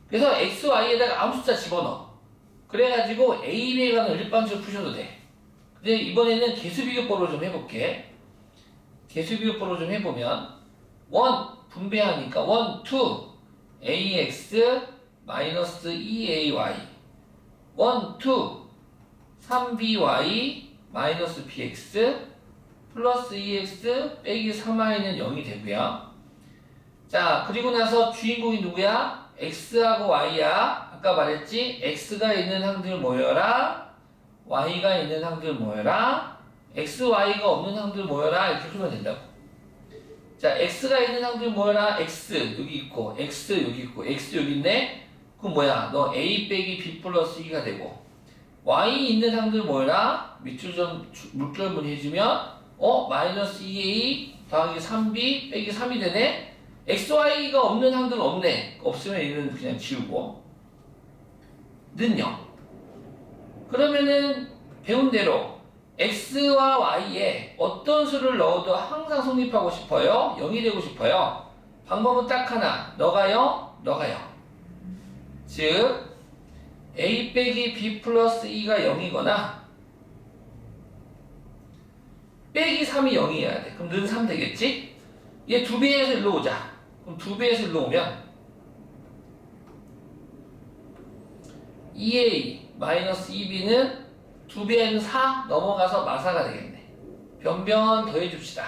그래서 x, y에다가 아무 숫자 집어넣어. 그래가지고 a, b에 관한 일반식을 푸셔도 돼. 근데 이번에는 개수비교법으로 좀 해볼게. 개수비교법으로 좀 해보면 1 분배하니까 1, 2 ax 마이너스 2ay 1, 2 3by 마이너스 bx 플러스 2x 빼기 3y는 0이 되고요. 자, 그리고 나서 주인공이 누구야? x하고 y야. 아까 말했지? x가 있는 항들 모여라. y가 있는 항들 모여라. x, y가 없는 항들 모여라. 이렇게 풀면 된다고. 자, x가 있는 항들 모여라. x 여기 있고 x 여기 있고 x 여기 있네. 그럼 뭐야? 너 a 빼기 b 플러스 2가 되고 y 있는 항들 뭐라? 밑줄 좀 물결분 해주면 마이너스 2a 더하기 3b 빼기 3이 되네? xy가 없는 항들은 없네. 없으면 얘는 그냥 지우고 는 0. 그러면은 배운 대로 x와 y에 어떤 수를 넣어도 항상 성립하고 싶어요? 0이 되고 싶어요? 방법은 딱 하나. 너가요? 즉 a 빼기 b 플러스 2가 0이거나 빼기 3이 0이어야 돼. 그럼 는 3 되겠지? 얘 2배에서 일로 오자. 그럼 2배에서 일로 오면 2a 마이너스 2b는 2배에는 4 넘어가서 마사가 되겠네. 변변 더해줍시다.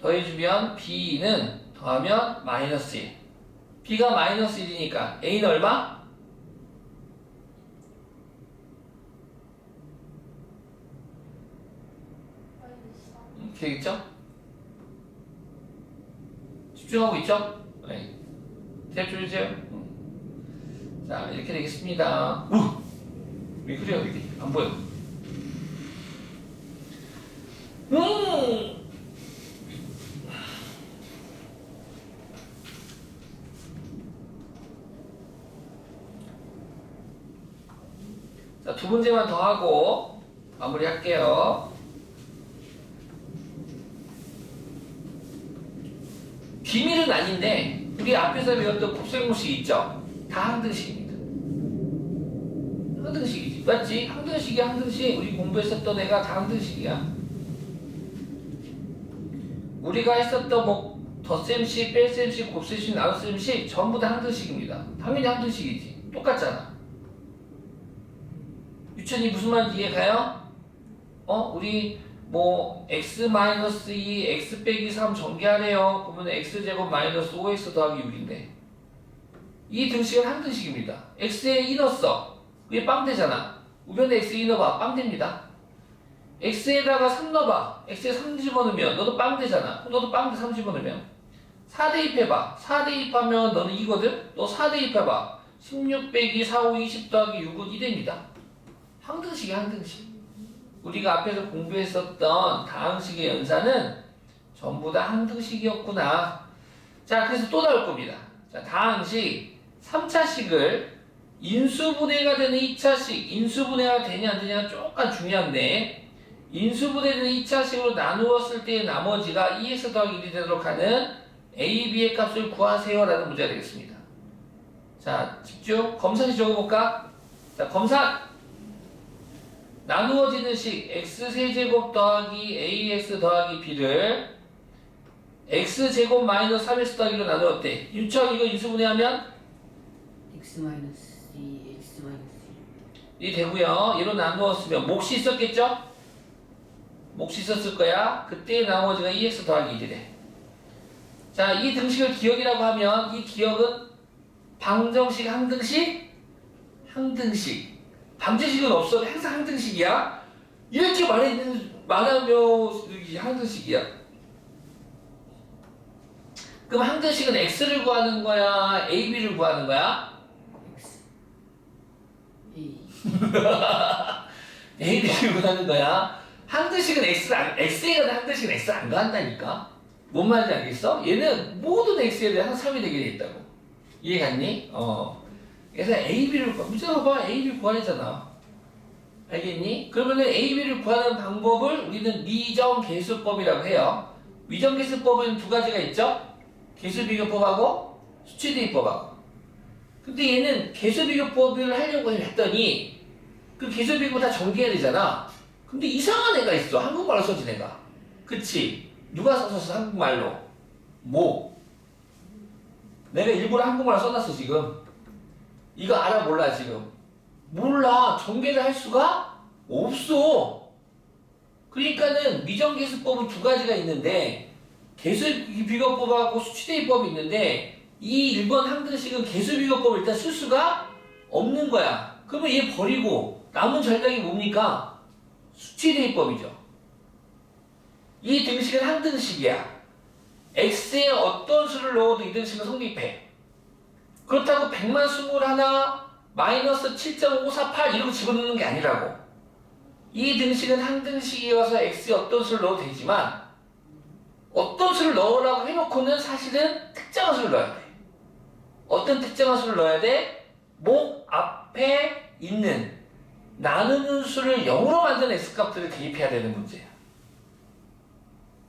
더해주면 b는 더하면 마이너스 1. b가 마이너스 1이니까 a는 얼마? 되겠죠? 집중하고 있죠? 네. 대답 좀 해주세요. 자, 이렇게 되겠습니다. 왜 그래요, 이게? 안 보여. 자, 두 문제만 더 하고 마무리 할게요. 비밀은 아닌데 우리 앞에서 배웠던 곱셈공식 있죠? 다 항등식입니다. 항등식이지, 맞지? 항등식이 항등식. 우리 공부했었던 애가 다 항등식이야. 우리가 했었던 뭐 덧셈식, 뺄셈식, 곱셈식, 나눗셈식 전부 다 항등식입니다. 당연히 항등식이지. 똑같잖아. 유천이 무슨 말인지 이해가요? 우리 뭐 x-2 x 빼기 3 전개하래요. 그러면 x제곱 마이너스 5x 더하기 6인데 이 등식은 항등식입니다. x에 2 넣었어. 이게 빵 되잖아. 우변에 x 2 넣어봐. 빵 됩니다. x에다가 3 넣어봐. x에 3 집어넣으면 너도 빵 되잖아. 너도 빵 돼. 3 집어넣으면 4 대입해봐. 4 대입하면 너는 2거든? 너 4 대입해봐. 16 빼기 4, 5, 20 더하기 6은 2 됩니다. 항등식이야, 항등식. 우리가 앞에서 공부했었던 다항식의 연산은 전부 다 항등식이었구나. 자, 그래서 또 나올 겁니다. 자, 다항식 3차식을 인수분해가 되는 2차식, 인수분해가 되냐 안 되냐가 조금 중요한데 인수분해되는 2차식으로 나누었을 때의 나머지가 2x 더하기 1이 되도록 하는 a, b의 값을 구하세요 라는 문제가 되겠습니다. 자, 집중. 검사식 적어볼까? 자, 검사. 나누어지는 식 x세제곱 더하기 ax 더하기 b를 x제곱 마이너스 3x 더하기로 나누었대. 유청 이거 인수분해하면 x 마이너스 2 x 마이너스 이 되고요. 얘로 나누었으면 몫이 있었겠죠? 몫이 있었을 거야. 그때 나머지가 2x 더하기 1이래. 자, 이 등식을 기억이라고 하면 이 기억은 방정식, 항등식, 항등식. 방정식은 없어. 항상 항등식이야. 이렇게 말하면 항등식이야. 그럼 항등식은 x를 구하는 거야? ab를 구하는 거야? x a ab를 구하는 거야. 항등식은 x에 가는 항등식은 x 안 가한다니까. 뭔 말인지 알겠어? 얘는 모든 x에 대해 항상 3이 되게 돼 있다고. 이해갔니? 그래서 AB를 문제가 봐. AB를 구하래잖아. 알겠니? 그러면은 AB를 구하는 방법을 우리는 미정계수법이라고 해요. 미정계수법은 두 가지가 있죠? 계수비교법하고 수치대입법하고. 근데 얘는 계수비교법을 하려고 했더니 그 계수비교법 다 전개해야 되잖아. 근데 이상한 애가 있어. 한국말로 써진 애가. 그치? 누가 써서 한국말로? 뭐? 내가 일부러 한국말로 써놨어 지금. 이거 알아 몰라 지금? 몰라. 전개를 할 수가 없어. 그러니까는 미정계수법은 두 가지가 있는데 계수비교법하고 수치대입법이 있는데 이 1번 항등식은 계수비교법을 일단 쓸 수가 없는 거야. 그러면 얘 버리고 남은 전략이 뭡니까? 수치대입법이죠. 이 등식은 항등식이야. x에 어떤 수를 넣어도 이 등식은 성립해. 그렇다고 100만 21, 마이너스 7.548 이러고 집어넣는 게 아니라고. 이 등식은 한 등식이어서 x에 어떤 수를 넣어도 되지만 어떤 수를 넣으라고 해놓고는 사실은 특정한 수를 넣어야 돼. 어떤 특정한 수를 넣어야 돼? 목 앞에 있는 나누는 수를 0으로 만든 x값들을 대입해야 되는 문제야.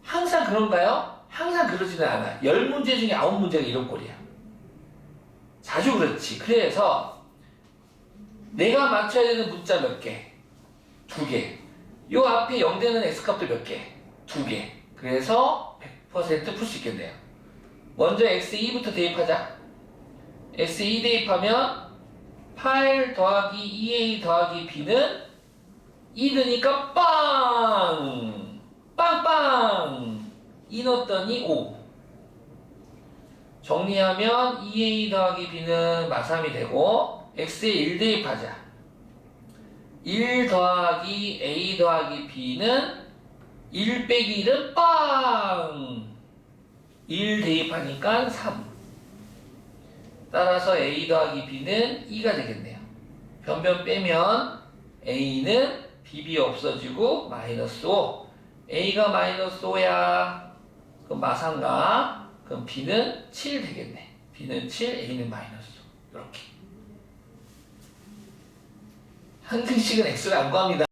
항상 그런가요? 항상 그러지는 않아. 10문제 중에 9문제가 이런 꼴이야. 자주 그렇지. 그래서 내가 맞춰야 되는 문자 몇 개? 2개. 요 앞에 0 되는 x값도 몇 개? 2개. 그래서 100% 풀 수 있겠네요. 먼저 x2부터 대입하자. x2 대입하면 8 더하기 2a 더하기 b는 2 드니까 빵! 빵빵! 2 넣었더니 5. 정리하면 2a 더하기 b는 마3이 되고 x에 1 대입하자. 1 더하기 a 더하기 b는 1 빼기 1은 빵! 1 대입하니까 3. 따라서 a 더하기 b는 2가 되겠네요. 변변 빼면 a는 bb 없어지고 마이너스 5. a가 마이너스 5야. 그럼 마상가. 그럼 b는 7 되겠네. b는 7, a는 마이너스 5. 이렇게. 한 등식은 x를 안 구합니다.